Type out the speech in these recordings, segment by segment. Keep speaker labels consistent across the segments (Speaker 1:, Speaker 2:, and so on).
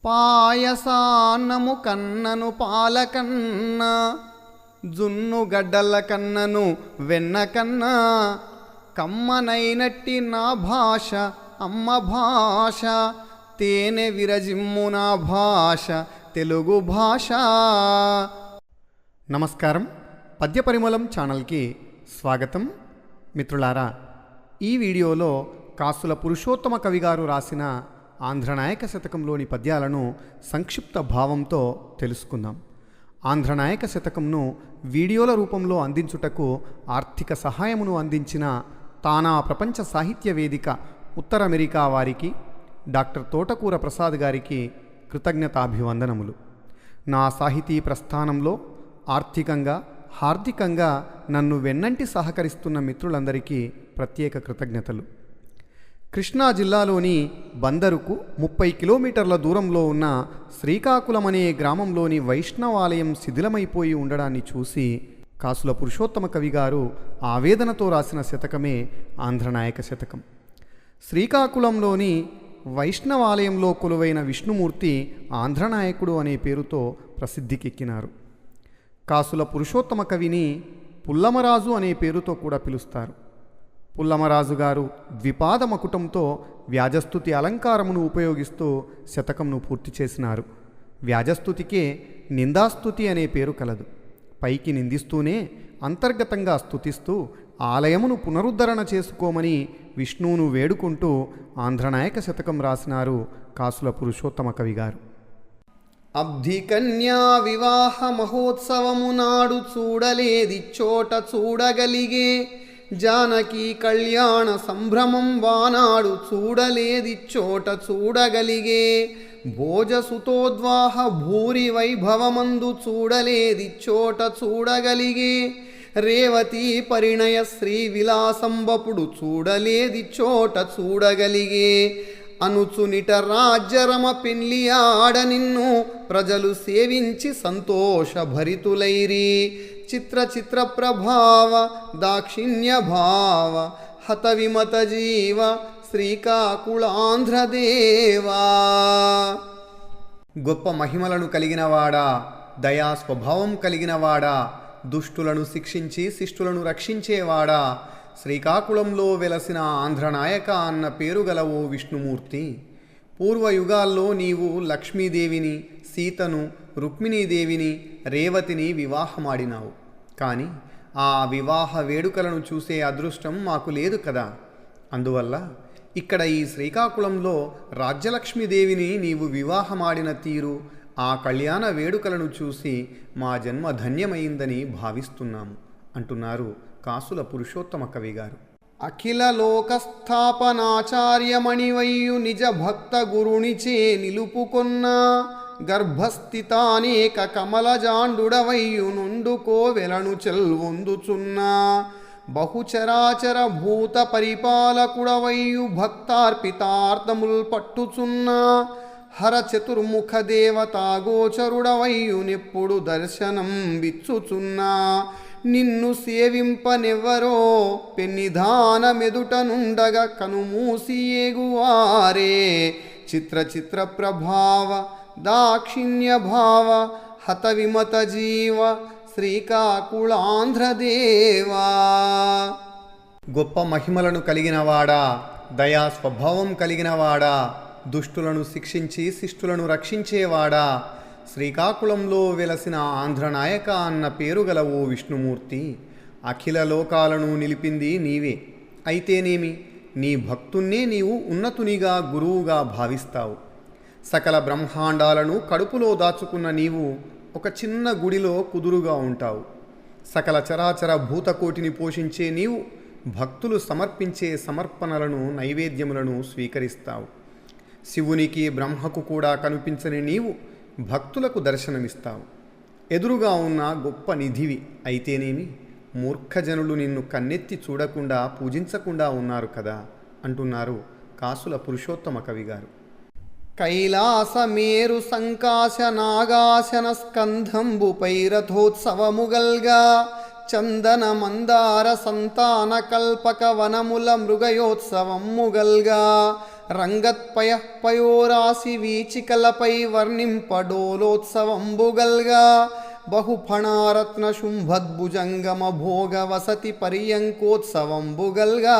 Speaker 1: పాయసాన్నము కన్నను పాలకన్న, జున్ను గడ్డల కన్నను వెన్న కన్నా, కమ్మనైనట్టి నా భాష అమ్మ భాష, తేనె విరజిమ్ము నా భాష తెలుగు భాష. నమస్కారం, పద్యపరిమళం ఛానల్కి స్వాగతం. మిత్రులారా, ఈ వీడియోలో కాసుల పురుషోత్తమ కవి గారు రాసిన ఆంధ్రనాయక శతకంలోని పద్యాలను సంక్షిప్త భావంతో తెలుసుకుందాం. ఆంధ్రనాయక శతకంను వీడియోల రూపంలో అందించుటకు ఆర్థిక సహాయమును అందించిన తానా ప్రపంచ సాహిత్య వేదిక ఉత్తర అమెరికా వారికి, డాక్టర్ తోటకూర ప్రసాద్ గారికి కృతజ్ఞతాభివందనములు. నా సాహితీ ప్రస్థానంలో ఆర్థికంగా, హార్దికంగా నన్ను వెన్నంటి సహకరిస్తున్న మిత్రులందరికీ ప్రత్యేక కృతజ్ఞతలు. కృష్ణా జిల్లాలోని బందరుకు 30 కిలోమీటర్ల దూరంలో ఉన్న శ్రీకాకుళం అనే గ్రామంలోని వైష్ణవాలయం శిథిలమైపోయి ఉండడాన్ని చూసి కాసుల పురుషోత్తమ కవి గారు ఆవేదనతో రాసిన శతకమే ఆంధ్రనాయక శతకం. శ్రీకాకుళంలోని వైష్ణవాలయంలో కొలువైన విష్ణుమూర్తి ఆంధ్రనాయకుడు అనే పేరుతో ప్రసిద్ధికెక్కినారు. కాసుల పురుషోత్తమ కవిని పుల్లమరాజు అనే పేరుతో కూడా పిలుస్తారు. పుల్లమరాజు గారు ద్విపాద మకుటంతో వ్యాజస్తుతి అలంకారమును ఉపయోగిస్తూ శతకంను పూర్తి చేసినారు. వ్యాజస్తుతికే నిందాస్తుతి అనే పేరు కలదు. పైకి నిందిస్తూనే అంతర్గతంగా స్తుతిస్తూ ఆలయమును పునరుద్ధరణ చేసుకోమని విష్ణువును వేడుకుంటూ ఆంధ్రనాయక శతకం రాసినారు కాసుల పురుషోత్తమ కవి గారు.
Speaker 2: అబ్ధి కన్యా వివాహ మహోత్సవము నాడు చూడలేది చోట చూడగలిగే, జానకి కళ్యాణ సంభ్రమం వానాడు చూడలేది చోట చూడగలిగే, భోజసుతోద్వాహ భూరి వైభవమందు చూడలేది చోట చూడగలిగే, రేవతి పరిణయ శ్రీ విలాసంబపుడు చూడలేది చోట చూడగలిగే, అనుచునిట రాజ్యరమ పెళ్లి ఆడ నిన్ను ప్రజలు సేవించి సంతోష భరితులైరి, చిత్ర చిత్ర ప్రభావ దాక్షిణ్య భావ హత విమత జీవ శ్రీకాకుళాంధ్రదేవా.
Speaker 1: గొప్ప మహిమలను కలిగినవాడా, దయా స్వభావం కలిగినవాడా, దుష్టులను శిక్షించి శిష్టులను రక్షించేవాడా, శ్రీకాకుళంలో వెలసిన ఆంధ్రనాయక అన్న పేరు గలవో విష్ణుమూర్తి. పూర్వయుగాల్లో నీవు లక్ష్మీదేవిని, సీతను, రుక్మిణీదేవిని, రేవతిని వివాహమాడినావు. కానీ ఆ వివాహ వేడుకలను చూసే అదృష్టం మాకు లేదు కదా. అందువల్ల ఇక్కడ ఈ శ్రీకాకుళంలో రాజ్యలక్ష్మీదేవిని నీవు వివాహమాడిన తీరు, ఆ కళ్యాణ వేడుకలను చూసి మా జన్మ ధన్యమైందని భావిస్తున్నాము అంటున్నారు కాసుల పురుషోత్తమ కవి గారు.
Speaker 2: అఖిల లోకస్థాపనాచార్యమణివయ్యు నిజ భక్త గురునిచే నిలుపుకొన్న, గర్భస్థితానేక కమలజాండుడవయ్యు నుండుకోవెలను చెల్వొందుచున్నా, బహుచరాచర భూత పరిపాలకుడవయ్యు భక్తార్పితార్థముల్ పట్టుచున్నా, హర చతుర్ముఖ దేవతా గోచరుడవయ్యు నెప్పుడు దర్శనం విచ్చుచున్నా, నిన్ను సేవింపనెవ్వరో పెన్నిధానమెదుట నుండగా కనుమూసి ఏగువారే, చిత్ర చిత్ర ప్రభావ దాక్షిణ్య భావ హత విమత జీవ శ్రీకాకుళాంధ్రదేవా.
Speaker 1: గొప్ప మహిమలను కలిగినవాడా, దయా స్వభావం కలిగినవాడా, దుష్టులను శిక్షించి శిష్టులను రక్షించేవాడా, శ్రీకాకుళంలో వెలసిన ఆంధ్రనాయక అన్న పేరు గలవో విష్ణుమూర్తి. అఖిల లోకాలను నిలిపింది నీవే. అయితేనేమి, నీ భక్తున్నే నీవు ఉన్నతునిగా గురువుగా భావిస్తావు. సకల బ్రహ్మాండాలను కడుపులో దాచుకున్న నీవు ఒక చిన్న గుడిలో కుదురుగా ఉంటావు. సకల చరాచర భూతకోటిని పోషించే నీవు భక్తులు సమర్పించే సమర్పణలను, నైవేద్యములను స్వీకరిస్తావు. శివునికి బ్రహ్మకు కూడా కనిపించని నీవు భక్తులకు దర్శనమిస్తావు. ఎదురుగా ఉన్న గొప్ప నిధివి. అయితేనేమి, మూర్ఖజనులు నిన్ను కన్నెత్తి చూడకుండా పూజించకుండా ఉన్నారు కదా అంటున్నారు కాసుల పురుషోత్తమ కవి గారు.
Speaker 2: కైలాస మేరు సంకాశ నాగాశన స్కంధంబుపై రథోత్సవముగల్గా, చందన మందార సంతాన కల్పక వనముల మృగయోత్సవమ్ముగల్గా రంగత్పయ పయోరాశి వీచికలపై వర్ణింపడోలోత్సవంబుగల్గా బహుఫణారత్న శుంభద్భుజంగమ భోగ వసతి పర్యంకోత్సవంబుగల్గా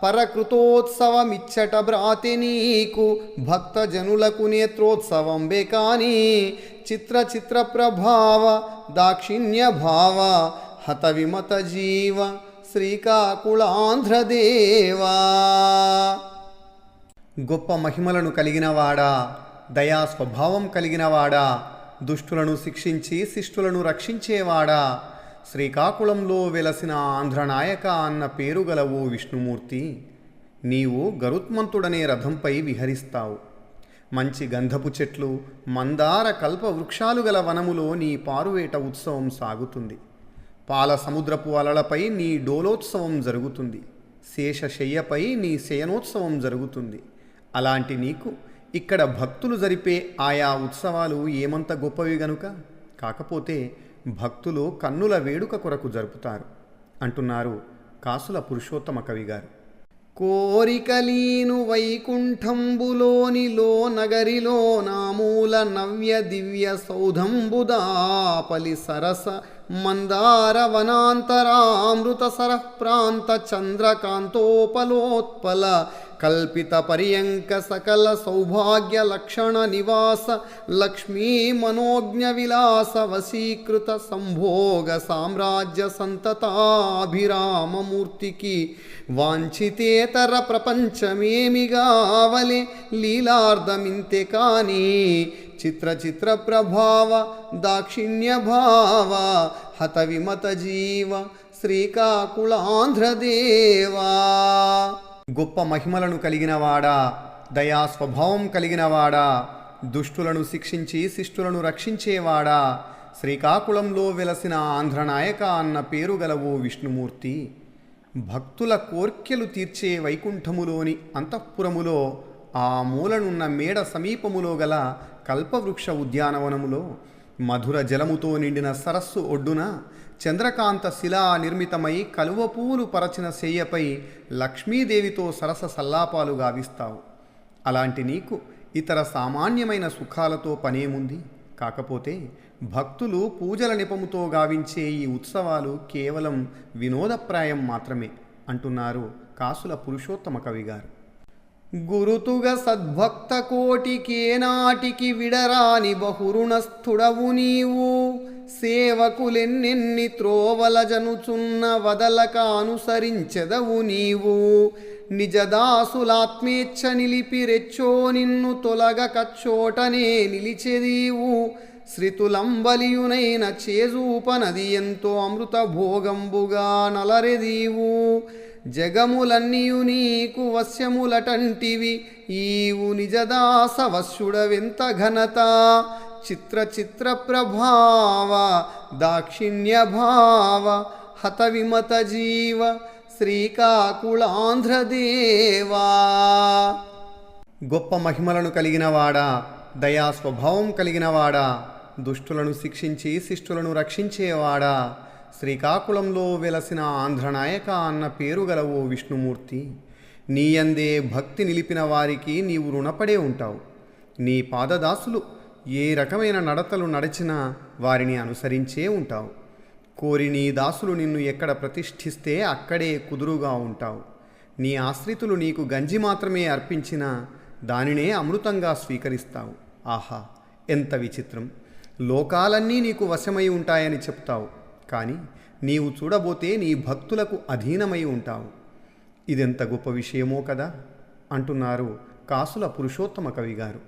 Speaker 2: పరకృతోత్సవమిచ్చట భ్రాతి నీకు భక్తజనులకు నేత్రోత్సవంబే కాని చిత్ర చిత్ర ప్రభావ దాక్షిణ్య భావ హత విమత జీవ శ్రీకాకుళాంధ్రదేవా.
Speaker 1: గొప్ప మహిమలను కలిగినవాడా, దయా స్వభావం కలిగినవాడా, దుష్టులను శిక్షించి శిష్టులను రక్షించేవాడా, శ్రీకాకుళంలో వెలసిన ఆంధ్రనాయక అన్న పేరు గల ఓ విష్ణుమూర్తి, నీవు గరుత్మంతుడనే రథంపై విహరిస్తావు. మంచి గంధపు చెట్లు, మందార కల్ప వృక్షాలు గల వనములో నీ పారువేట ఉత్సవం సాగుతుంది. పాల సముద్రపు అలలపై నీ డోలోత్సవం జరుగుతుంది. శేషశయ్యపై నీ శయనోత్సవం జరుగుతుంది. అలాంటి నీకు ఇక్కడ భక్తులు జరిపే ఆయా ఉత్సవాలు ఏమంత గొప్పవి గనుక, కాకపోతే భక్తులు కన్నుల వేడుక కొరకు జరుపుతారు అంటున్నారు కాసుల పురుషోత్తమ కవి గారు.
Speaker 2: కోరికలీను వైకుంఠంబులోనిలో నగరిలో నామూల నవ్య దివ్య సౌధంబుదాపలి సరస మందార వనాంతరామృత సరఃప్రాంత చంద్రకాంతోపలోత్పల కల్పిత పర్యంక సకల సౌభాగ్య లక్షణ నివాస లక్ష్మీ మనోజ్ఞ విలాస వశీకృత సంభోగ సామ్రాజ్య సంతతాభిరామమూర్తికి వాంఛితేతర ప్రపంచమేమిగావలే లీలార్ధమింతే కాని చిత్ర చిత్ర ప్రభావ దాక్షిణ్య భావ హత విమత జీవ శ్రీకాకుళాంధ్రదేవా.
Speaker 1: గొప్ప మహిమలను కలిగినవాడా, దయా స్వభావం కలిగినవాడా, దుష్టులను శిక్షించి శిష్టులను రక్షించేవాడా, శ్రీకాకుళంలో వెలసిన ఆంధ్రనాయక అన్న పేరు గల ఓ విష్ణుమూర్తి, భక్తుల కోర్కెలు తీర్చే వైకుంఠములోని అంతఃపురములో ఆ మూలనున్న మేడ సమీపములో గల కల్పవృక్ష ఉద్యానవనములో మధుర జలముతో నిండిన సరస్సు ఒడ్డున చంద్రకాంత శిలా నిర్మితమై కలువపూలు పరచిన శయ్యపై లక్ష్మీదేవితో సరస సల్లాపాలు గావిస్తావు. అలాంటి నీకు ఇతర సామాన్యమైన సుఖాలతో పనేముంది? కాకపోతే భక్తులు పూజల నిపముతో గావించే ఈ ఉత్సవాలు కేవలం వినోదప్రాయం మాత్రమే అంటున్నారు కాసుల పురుషోత్తమ కవి గారు.
Speaker 2: గురుతుగ సద్భక్త కోటికేనాటికి విడరాని బహురుణస్థుడవు నీవు, సేవకులెన్నెన్ని త్రోవల జనుచున్న వదలక అనుసరించెదవు నీవు, నిజదాసులాత్మేచ్ఛ నిలిపి రెచ్చో నిన్ను తొలగ కచ్చోటనే నిలిచెదీవు, శ్రితులంబలియునైన చేజూపనది ఎంతో అమృత భోగంబుగా నలరెదీవు, జగములన్నీయు నీకు వశ్యములటంటివి ఈవు నిజదాస వశ్యుడవెంత ఘనత, చిత్ర చిత్ర ప్రభావ దాక్షిణ్య భావ హత విమత జీవ శ్రీకాకుళాంధ్రదేవా.
Speaker 1: గొప్ప మహిమలను కలిగినవాడా, దయా స్వభావం కలిగినవాడా, దుష్టులను శిక్షించి శిష్టులను రక్షించేవాడా, శ్రీకాకుళంలో వెలసిన ఆంధ్రనాయక అన్న పేరు గల ఓ విష్ణుమూర్తి, నీయందే భక్తి నిలిపిన వారికి నీవు రుణపడే ఉంటావు. నీ పాదదాసులు ఏ రకమైన నడతలు నడిచినా వారిని అనుసరించే ఉంటావు. కోరి నీ దాసులు నిన్ను ఎక్కడ ప్రతిష్ఠిస్తే అక్కడే కుదురుగా ఉంటావు. నీ ఆశ్రితులు నీకు గంజి మాత్రమే అర్పించినా దానినే అమృతంగా స్వీకరిస్తావు. ఆహా, ఎంత విచిత్రం! లోకాలన్నీ నీకు వశమై ఉంటాయని చెప్తావు, కానీ నీవు చూడబోతే నీ భక్తులకు అధీనమై ఉంటావు. ఇదెంత గొప్ప విషయమో కదా అంటున్నారు కాసుల పురుషోత్తమ కవి గారు.